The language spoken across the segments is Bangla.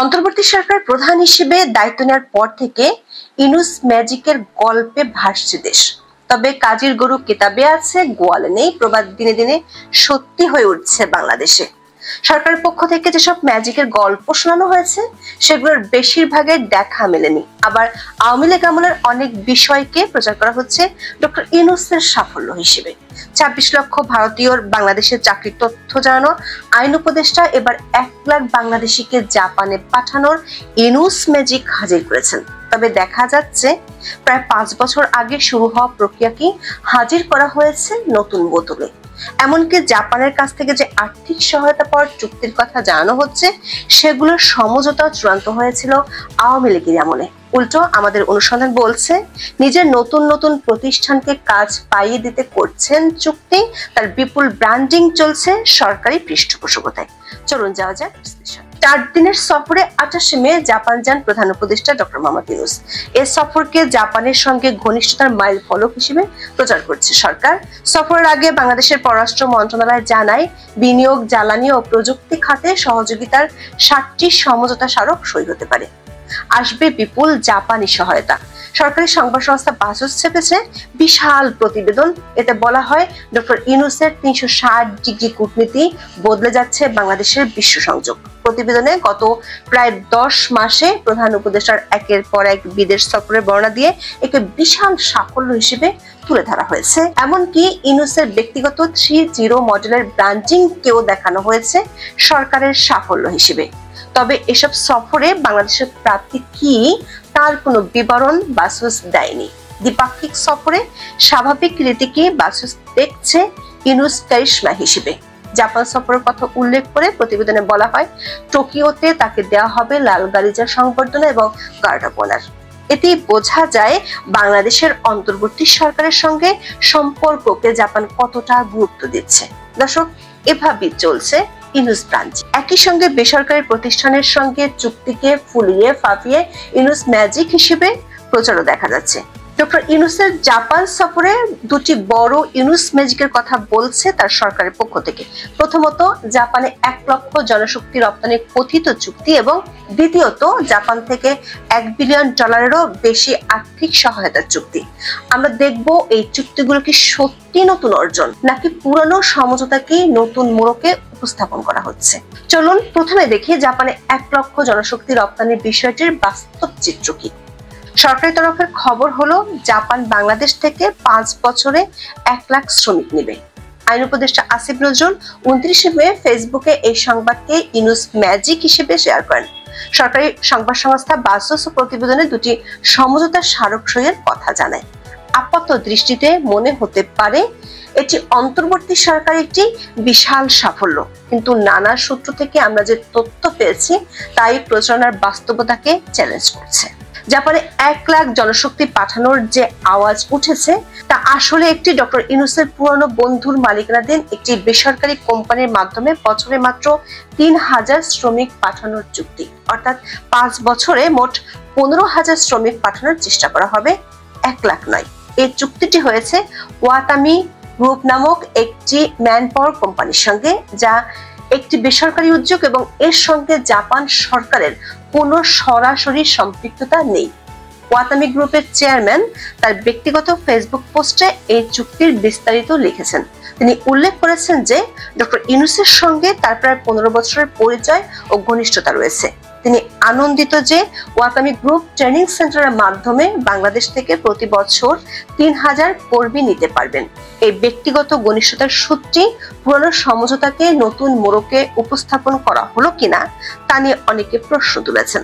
অন্তর্বর্তী সরকার প্রধান হিসেবে দায়িত্ব নেওয়ার পর থেকে ইউনূস ম্যাজিকের গল্পে ভাসছে দেশ। তবে কাজীর গরু কিতাবে আছে, গোয়ালে নেই প্রবাদ দিনে দিনে সত্যি হয়ে উঠছে বাংলাদেশে। সরকারের পক্ষ থেকে যেসব ম্যাজিকের গল্প শোনানো হয়েছে সেগুলোর বেশিরভাগের দেখা মেলেনি। আবার আওয়ামী লীগ আমলের অনেক বিষয়কে প্রচার করা হচ্ছে ডক্টর ইউনূসের সাফল্য হিসেবে। ২৬ লক্ষ ভারতীয়র বাংলাদেশের চাকরির তথ্য জানানো আইন উপদেষ্টা এবার ১ লাখ বাংলাদেশিকে জাপানে পাঠানোর ইউনূস ম্যাজিক হাজির করেছেন। তবে দেখা যাচ্ছে প্রায় ৫ বছর আগে শুরু হওয়া প্রক্রিয়াকে হাজির করা হয়েছে নতুন বোতলে। এমনকি জাপানের কাছ থেকে যে আর্থিক সহায়তা পাওয়ার চুক্তির কথা জানানো হচ্ছে সেগুলোর সমঝোতা চূড়ান্ত হয়েছিল আওয়ামী লীগের আমলে। উল্টো আমাদের অনুসন্ধান বলছে নিজের নতুন নতুন প্রতিষ্ঠানকে কাজ পাইয়ে দিতে করছেন চুক্তি, তার বিপুল ব্র্যান্ডিং চলছে সরকারি পৃষ্ঠপোষকতায়। চলুন যাওয়া যাক বিশ্লেষণ। ৪ দিনের সফরে ২৮ মে জাপান যান প্রধান উপদেষ্টা ডক্টর মোহাম্মদ ইউনূস। এই সফরকে জাপানের সঙ্গে ঘনিষ্ঠতার মাইল ফলক হিসেবে প্রচার করছে সরকার। সফরের আগে বাংলাদেশের পররাষ্ট্র মন্ত্রণালয় জানায় বিনিয়োগ, জ্বালানি ও প্রযুক্তি খাতে সহযোগিতার ৬০টি সমঝোতা স্মারক সই হতে পারে। আসবে বিপুল জাপানি সহায়তা। সরকারি সংবাদ সংস্থা বাসস ছেপেছে বিশাল প্রতিবেদন। এতে বলা হয় ডক্টর ইউনূসের ৩৬০ ডিগ্রি কূটনীতি বদলে যাচ্ছে বাংলাদেশের বিশ্ব সংযোগ। প্রতিবেদনে গত প্রায় ১০ মাসে প্রধান উপদেষ্টার একের পর এক বিদেশ সফরের বর্ণনা দিয়ে একে বিশাল সাফল্য হিসেবে তুলে ধরা হয়েছে। এমনকি ইউনূসের ব্যক্তিগত ৩-0 মডেলের ব্র্যান্ডিং কেও দেখানো হয়েছে সরকারের সাফল্য হিসেবে। তবে এসব সফরে বাংলাদেশের প্রাপ্তি কি তার কোনো বিবরণ বাসস দেয়নি। দ্বিপাক্ষিক সফরে স্বাভাবিক রীতিকে বাসস দেখছে ইউনূস কারিশমা হিসেবে। জাপান সফরের কথা উল্লেখ করে প্রতিবেদনে বলা হয় টোকিওতে তাকে দেওয়া হবে লাল গালিচা সংবর্ধনা এবং গার্ড অফ অনার। এতেই বোঝা যায় বাংলাদেশের অন্তর্বর্তী সরকারের সঙ্গে সম্পর্ককে জাপান কতটা গুরুত্ব দিচ্ছে। দর্শক, এভাবেই চলছে ইউনূস ব্রাঞ্চ। একই সঙ্গে বেসরকারি প্রতিষ্ঠানের সঙ্গে চুক্তিকে ফুলিয়ে ফাঁপিয়ে ইউনূস ম্যাজিক হিসেবে প্রচারও দেখা যাচ্ছে। ডক্টর ইউনূসের জাপান সফরে দুটি বড় ইউনূস ম্যাজিকের কথা বলছে তার সরকারের পক্ষ থেকে। প্রথমত, জাপানে ১ লক্ষ জনশক্তি রপ্তানির কথিত চুক্তি এবং দ্বিতীয়ত জাপান থেকে $1 বিলিয়ন বেশি আর্থিক সহায়তার চুক্তি। আমরা দেখব এই চুক্তিগুলো কি সত্যি নতুন অর্জন নাকি পুরানো সমঝোতাকে নতুন মোড়কে উপস্থাপন করা হচ্ছে। চলুন প্রথমে দেখি জাপানে ১ লক্ষ জনশক্তি রপ্তানির বিষয়টির বাস্তব চিত্র কি। সরকারি তরফের খবর হলো জাপান বাংলাদেশ থেকে ৫ বছরে ১ লাখ শ্রমিক নেবে। আইন উপদেষ্টা আসিফ নজরুল ২৯ মে ফেসবুকে এই সংবাদকে ইউনূস ম্যাজিক হিসেবে শেয়ার করেন। সরকারি সংবাদ সংস্থা বাসস প্রতিবেদনে দুটি সমঝোতা স্মারক সইয়ের কথা জানায়। আপাত দৃষ্টিতে মনে হতে পারে এটি অন্তর্বর্তী সরকারের একটি বিশাল সাফল্য, কিন্তু নানা সূত্র থেকে আমরা যে তথ্য পেয়েছি তাই প্রচারণার বাস্তবতাকে চ্যালেঞ্জ করছে। জাপানে ১ লাখ জনশক্তি পাঠানোর যে আওয়াজ উঠেছে তা আসলে একটি ডক্টর ইউনূসের পুরনো বন্ধুর মালিকানাধীন একটি বেসরকারি কোম্পানির মাধ্যমে বছরে মাত্র ৩,০০০ শ্রমিক পাঠানোর চুক্তি। অর্থাৎ ৫ বছরে মোট ১৫,০০০ শ্রমিক পাঠানোর চেষ্টা করা হবে, ১ লাখ নয়। এই চুক্তিটি হয়েছে ওয়াতামি গ্রুপ নামক একটি ম্যান পাওয়ার কোম্পানির সঙ্গে, যা একটি বেসরকারি উদ্যোগ এবং এর সঙ্গে জাপান সরকারের কোনো সরাসরি সম্পৃক্ততা নেই। ওয়াতামি গ্রুপের চেয়ারম্যান তার ব্যক্তিগত ফেসবুক পোস্টে এই চুক্তির বিস্তারিত লিখেছেন। তিনি উল্লেখ করেছেন যে ডক্টর ইউনূসের সঙ্গে তার প্রায় ১৫ বছরের পরিচয় ও ঘনিষ্ঠতা রয়েছে। তিনি আনন্দিত যে ওয়াতামি গ্রুপ ট্রেনিং সেন্টারের মাধ্যমে বাংলাদেশ থেকে প্রতি বছর ৩,০০০ কর্মী নিতে পারবেন। এই ব্যক্তিগত ঘনিষ্ঠতার সূত্রে পুরনো সমঝোতাকে নতুন মোড়কে উপস্থাপন করা হলো কিনা তা নিয়ে অনেকে প্রশ্ন তুলেছেন।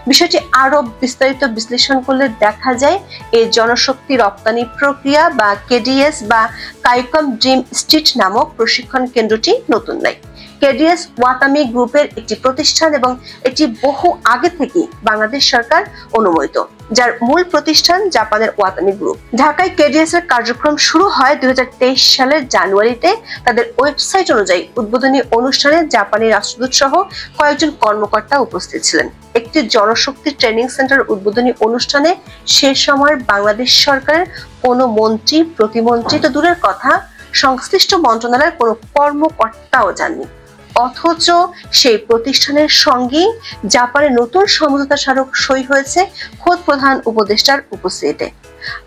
বিষয়টি আরো বিস্তারিত বিশ্লেষণ করলে দেখা যায় এই জনশক্তি রপ্তানি প্রক্রিয়া বা কেডিএস বা কাইকম ড্রিম স্ট্রিট নামক প্রশিক্ষণ কেন্দ্রটি নতুন নয়। কেডিএস ওয়াতামি গ্রুপের একটি প্রতিষ্ঠান এবং এটি বহু আগে থেকে বাংলাদেশ সরকার অনুমোদিত, যার মূল প্রতিষ্ঠান জাপানের ওয়াতামি গ্রুপ। ঢাকায় কেডিএস এর কার্যক্রম শুরু হয় ২০২৩ সালের জানুয়ারিতে। তাদের ওয়েবসাইট অনুযায়ী উদ্বোধনী অনুষ্ঠানে জাপানি রাষ্ট্রদূত সহ কয়েকজন কর্মকর্তা উপস্থিত ছিলেন। একটি জনশক্তি ট্রেনিং সেন্টার উদ্বোধনী অনুষ্ঠানে সে সময় বাংলাদেশ সরকারের কোনো মন্ত্রী, প্রতিমন্ত্রী তো দূরের কথা, সংশ্লিষ্ট মন্ত্রণালয়ের কোনো কর্মকর্তাও যাননি। অথচ সেই প্রতিষ্ঠানের সঙ্গে জাপানের নতুন সমঝোতা স্মারক সই হয়েছে খোদ প্রধান উপদেষ্টার উপস্থিতিতে।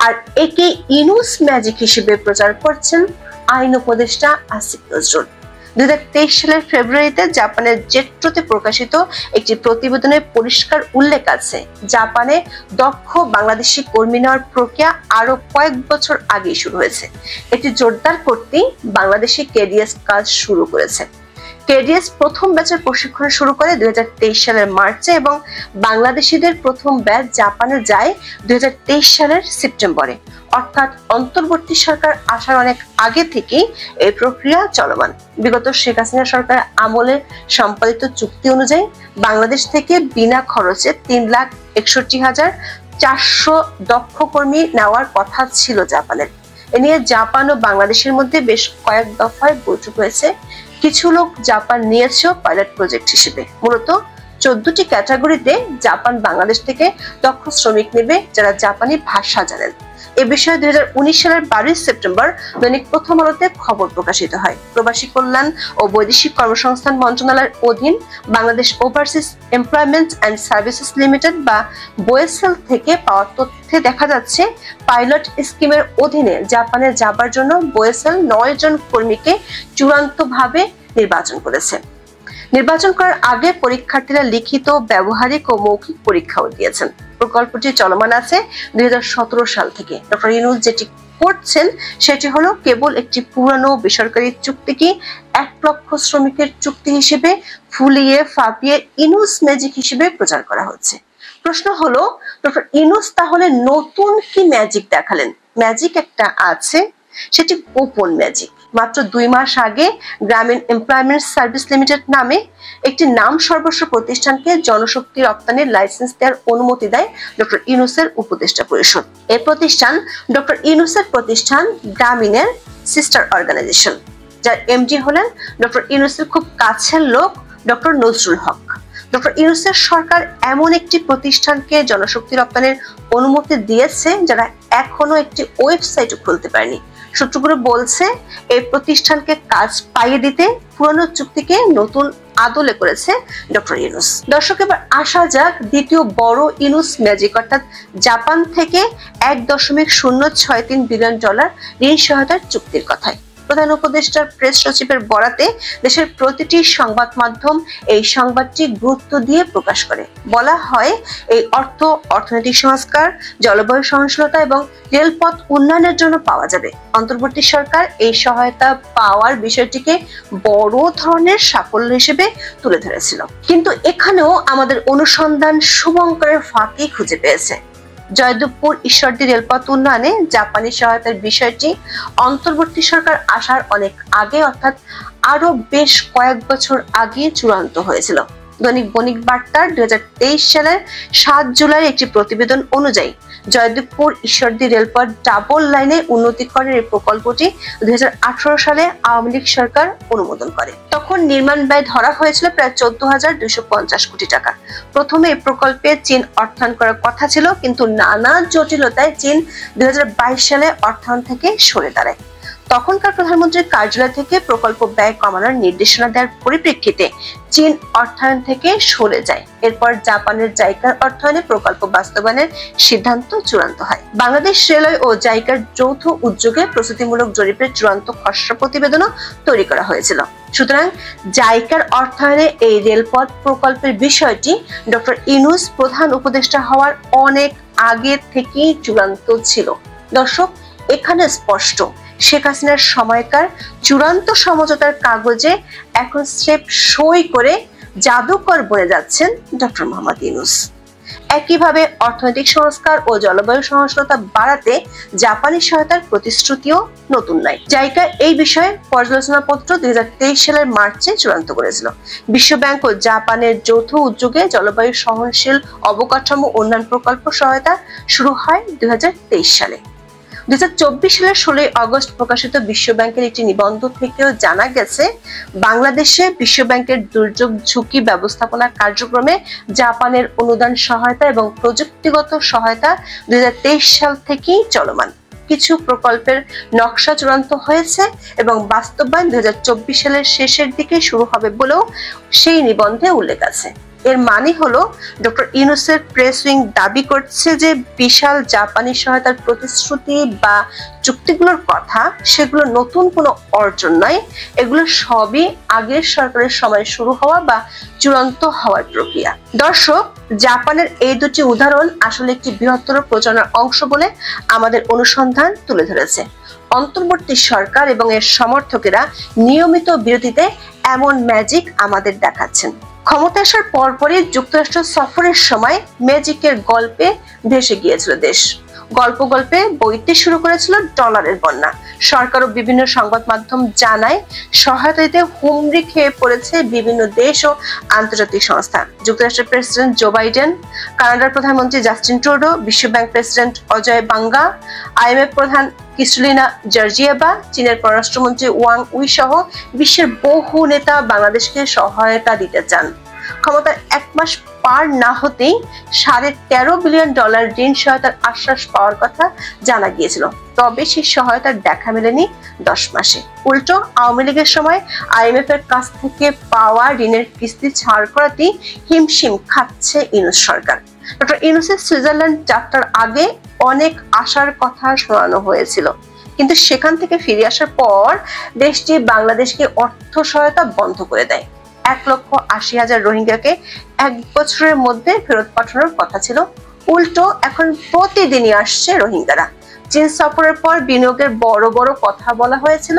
আর একে ইনুস ম্যাজিক হিসেবে প্রচার করছেন আইন উপদেষ্টা আসিফ নজরুল। 2023 সালের ফেব্রুয়ারিতে জাপানের জেট্রোতে প্রকাশিত একটি প্রতিবেদনে পরিষ্কার উল্লেখ আছে, জাপানে দক্ষ বাংলাদেশি কর্মী নেওয়ার প্রক্রিয়া আরো কয়েক বছর আগে শুরু হয়েছে। এটি জোরদার করতেই বাংলাদেশি কেডিএস কাজ শুরু করেছে। কেডিএস প্রথম ব্যাচের প্রশিক্ষণ শুরু করে 2023 সালের মার্চে এবং বাংলাদেশিদের প্রথম ব্যাচ জাপানে যায় 2023 সালের সেপ্টেম্বরে। অর্থাৎ অন্তর্বর্তী সরকার আসার অনেক আগে থেকেই এই প্রক্রিয়া চলমান। বিগত শেখ হাসিনা সরকার আমলে সম্পাদিত চুক্তি অনুযায়ী বাংলাদেশ থেকে বিনা খরচে 3,61,400 দক্ষ কর্মী নেওয়ার কথা ছিল জাপানের। এ নিয়ে জাপান ও বাংলাদেশের মধ্যে বেশ কয়েক দফায় বৈঠক হয়েছে। কিছু লোক জাপান নিয়েছেও পাইলট প্রজেক্ট হিসেবে। মূলত 14টি ক্যাটাগরিতে জাপান বাংলাদেশ থেকে দক্ষ শ্রমিক নেবে যারা জাপানি ভাষা জানেন। এ বিষয়ে 2019 সালের 22 সেপ্টেম্বর দৈনিক প্রথম আলোতে খবর প্রকাশিত হয়। প্রবাসী কল্যাণ ও বৈদেশিক কর্মসংস্থান মন্ত্রণালয়ের অধীন Bangladesh overseas employment and services limited বা বোয়েসেল থেকে পাওয়া তথ্যে দেখা যাচ্ছে, পাইলট স্কিমের অধীনে জাপানে যাবার জন্য বোয়েসেল 9 জন কর্মীকে চূড়ান্তভাবে নির্বাচন করেছে। নির্বাচন করার আগে পরীক্ষার্থীরা লিখিত, ব্যবহারিক ও মৌখিক পরীক্ষাও দিয়েছেন। প্রকল্পটি চলমান আছে 2017 সাল থেকে। ডক্টর ইউনূস যেটি করছেন সেটি হলো কেবল একটি পুরানো বেসরকারি চুক্তিকে 1 লক্ষ শ্রমিকের চুক্তি হিসেবে ফুলিয়ে ফাঁপিয়ে ইনুস ম্যাজিক হিসেবে প্রচার করা হচ্ছে। প্রশ্ন হলো, ডক্টর ইউনূস তাহলে নতুন কি ম্যাজিক দেখালেন? ম্যাজিক একটা আছে, সেটি গোপন ম্যাজিক। মাত্র 2 মাস আগে গ্রামীণ এমপ্লয়মেন্ট সার্ভিস লিমিটেড নামে একটি নাম সর্বস্ব প্রতিষ্ঠানকে জনশক্তি রপ্তানির লাইসেন্স দেওয়ার অনুমতি দেয় ডক্টর ইউনূসের উপদেষ্টা পরিষদ। এই প্রতিষ্ঠান ডক্টর ইউনূসের প্রতিষ্ঠান গ্রামীণের সিস্টার অর্গানাইজেশন, যার এমডি হলেন ডক্টর ইউনূসের খুব কাছের লোক ডক্টর নজরুল হক। ডক্টর ইউনূসের সরকার এমন একটি প্রতিষ্ঠানকে জনশক্তি রপ্তানির অনুমতি দিয়েছে যারা এখনো একটি ওয়েবসাইটও খুলতে পারেনি। সূত্রগুলো বলছে এই প্রতিষ্ঠানকে কাজ পাইয়ে দিতে পুরনো চুক্তিকে নতুন আদলে করেছে ডক্টর ইউনূস। দর্শক, এবার আসা যাক দ্বিতীয় বড় ইউনূস ম্যাজিক, অর্থাৎ জাপান থেকে $1.063 বিলিয়ন ঋণ সহায়তার চুক্তির কথায়। প্রধান উপদেষ্টার প্রেস সচিবের বরাতে দেশের প্রতিটি সংবাদ মাধ্যম এই সংবাদটি গুরুত্ব দিয়ে প্রকাশ করে। বলা হয়, এই অর্থ অর্থনৈতিক সংস্কার, জলবায়ু সহনশীলতা এবং রেলপথ উন্নয়নের জন্য পাওয়া যাবে। অন্তর্বর্তী সরকার এই সহায়তা পাওয়ার বিষয়টিকে বড় ধরনের সাফল্য হিসেবে তুলে ধরেছিল। কিন্তু এখানেও আমাদের অনুসন্ধান শুভঙ্করের ফাঁকি খুঁজে পেয়েছে। জয়দেবপুর ঈশ্বরদী রেলপথ উন্নয়নে জাপানি সহায়তার বিষয়টি অন্তর্বর্তী সরকার আসার অনেক আগে, অর্থাৎ আরো বেশ কয়েক বছর আগে চূড়ান্ত হয়েছিল। দৈনিক বণিক বার্তার 2023 সালের 7 জুলাই একটি প্রতিবেদন অনুযায়ী জয়দেবপুর ঈশ্বরদী রেলপথ ডাবল লাইনে উন্নতিকরণের এই প্রকল্পটি 2018 সালে আওয়ামী লীগ সরকার অনুমোদন করে। তখন নির্মাণ ব্যয় ধরা হয়েছিল প্রায় 14,250 কোটি টাকা। প্রথমে এই প্রকল্পে চীন অর্থায়ন করার কথা ছিল, কিন্তু নানা জটিলতায় চীন 2022 সালে অর্থায়ন থেকে সরে দাঁড়ায়। তখনকার প্রধানমন্ত্রীর কার্যালয় থেকে প্রকল্প ব্যয় কমানোর নির্দেশনা দেওয়ার পরিপ্রেক্ষিতে চীন অর্থায়ন থেকে সরে যায়। এরপর জাপানের জাইকার অর্থায়নে প্রকল্প বাস্তবায়নের সিদ্ধান্ত চূড়ান্ত হয়। বাংলাদেশ রেলওয়ে ও জাইকার যৌথ উদ্যোগে প্রস্তুতিমূলক জরিপের চূড়ান্ত খসড়া প্রতিবেদনও তৈরি করা হয়েছিল। সুতরাং জাইকার অর্থায়নে এই রেলপথ প্রকল্পের বিষয়টি ডক্টর ইউনূস প্রধান উপদেষ্টা হওয়ার অনেক আগে থেকেই চূড়ান্ত ছিল। দর্শক, এখানে স্পষ্ট শেখ হাসিনার সময়কার চূড়ান্ত সমঝোতার কাগজে এখন স্রেফ সই করে জাদুকর বনে যাচ্ছেন ডক্টর মোহাম্মদ ইউনূস। একইভাবে অর্থনৈতিক সংস্কার ও জলবায়ু সহনশীলতা বাড়াতে জাপানি সহায়তার প্রতিশ্রুতিও নতুন নয়। জাইকা এই বিষয়ে পর্যালোচনাপত্র 2023 সালের মার্চে চূড়ান্ত করেছিল। বিশ্বব্যাংক ও জাপানের যৌথ উদ্যোগে জলবায়ু সহনশীল অবকাঠামো উন্নয়ন প্রকল্প সহায়তা শুরু হয় 2023 সালে। 2024 সালের 16 আগস্ট প্রকাশিত বিশ্বব্যাংকের একটি নিবন্ধ থেকেও জানা গেছে, বাংলাদেশে বিশ্বব্যাংকের দুর্যোগ ঝুঁকি ব্যবস্থাপনা কার্যক্রমে জাপানের অনুদান সহায়তা এবং প্রযুক্তিগত সহায়তা 2023 সাল থেকেই চলমান। কিছু প্রকল্পের নকশা চূড়ান্ত হয়েছে এবং বাস্তবায়ন 2024 সালের শেষের দিকে শুরু হবে বলেও সেই নিবন্ধে উল্লেখ আছে। এর মানে হলো ডক্টর ইউনূসের প্রেস উইং দাবি করছে যে বিশাল জাপানি সহায়তার প্রতিশ্রুতি বা চুক্তিগুলোর কথা সেগুলো নতুন কোনো অর্জন নয়, এগুলো সবই আগের সরকারের সময় শুরু হওয়া বা চূড়ান্ত হওয়ার প্রক্রিয়া। দর্শক, জাপানের এই দুটি উদাহরণ আসলে একটি বৃহত্তর প্রচারণার অংশ বলে আমাদের অনুসন্ধান তুলে ধরেছে। অন্তর্বর্তী সরকার এবং এর সমর্থকেরা নিয়মিত বিরতিতে এমন ম্যাজিক আমাদের দেখাচ্ছেন। ক্ষমতা আসার পরপরই যুক্তরাষ্ট্র সফরের সময় ম্যাজিকের গল্পে ভেসে গিয়েছিল দেশ। গল্প গল্পে বইতে শুরু করেছিল ডলারের বন্যা। সরকার ও বিভিন্ন সংবাদ মাধ্যম জানায় সহায়তা দিতে হুমড়ি খেয়ে পড়েছে বিভিন্ন দেশ ও আন্তর্জাতিক সংস্থা। যুক্তরাষ্ট্রের প্রেসিডেন্ট জো বাইডেন, কানাডার প্রধানমন্ত্রী জাস্টিন ট্রুডো, বিশ্বব্যাংক প্রেসিডেন্ট অজয় বাঙ্গা, IMF প্রধান ক্রিস্টালিনা জর্জিয়েভা, চীনের পররাষ্ট্রমন্ত্রী ওয়াং উই সহ বিশ্বের বহু নেতা বাংলাদেশকে সহায়তা দিতে চান। ক্ষমতার 1 মাস পার না হতেই $13.5 বিলিয়ন ঋণ সহায়তার আশ্বাস পাওয়ার কথা জানা গিয়েছিল। তবে সেই সহায়তার দেখা মেলেনি 10 মাসে। উল্টো আওয়ামী লীগের সময় IMF এর কাছ থেকে পাওয়া ঋণের কিস্তি ছাড় করাতেই হিমশিম খাচ্ছে ইউনূস সরকার। ডক্টর ইউনূসের সুইজারল্যান্ড যাত্রার আগে অনেক আশার কথা শোনানো হয়েছিল, কিন্তু সেখান থেকে ফিরে আসার পর দেশটি বাংলাদেশকে অর্থ সহায়তা বন্ধ করে দেয়। 1,80,000 রোহিঙ্গাকে 1 বছরের মধ্যে ফেরত পাঠানোর কথা ছিল, উল্টো এখন প্রতিদিনই আসছে রোহিঙ্গারা। চীন সফরের পর বিনিয়োগের বড় বড় কথা বলা হয়েছিল,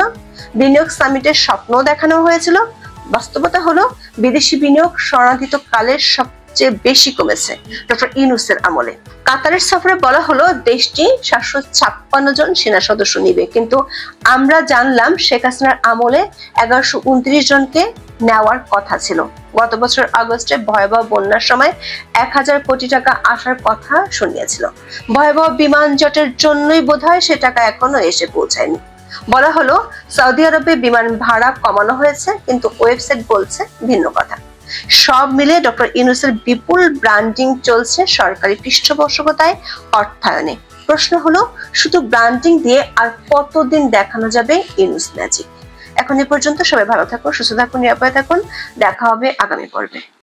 বিনিয়োগ সামিটের স্বপ্ন দেখানো হয়েছিল। বাস্তবতা হলো বিদেশি বিনিয়োগ শরণার্থিত কালের সবচেয়ে বেশি কমেছে ডক্টর ইউনূসের আমলে। কাতারের সফরে বলা হলো দেশটি 756 জন সেনা সদস্য নিবে, কিন্তু আমরা জানলাম শেখ হাসিনার আমলে 1129 জনকে নেওয়ার কথা ছিল। গত বছর আগস্টে ভয়াবহ বন্যার সময় 1000 কোটি টাকা আসার কথা শুনিয়েছিল। ভয়াবহ বিমান জটের জন্যই বোধহয় সে টাকা এখনো এসে পৌঁছায়নি। বলা হলো সৌদি আরবে বিমান ভাড়া কমানো হয়েছে, কিন্তু ওয়েবসাইট বলছে ভিন্ন কথা। সব মিলে ডক্টর ইউনূসের বিপুল ব্র্যান্ডিং চলছে সরকারি পৃষ্ঠপোষকতায়, অর্থায়নে। প্রশ্ন হলো শুধু ব্র্যান্ডিং দিয়ে আর কতদিন দেখানো যাবে ইউনূস ম্যাজিক? এখন এ পর্যন্ত। সবাই ভালো থাকুন, সুস্থ থাকুন, নিরাপদে থাকুন। দেখা হবে আগামী পর্বে।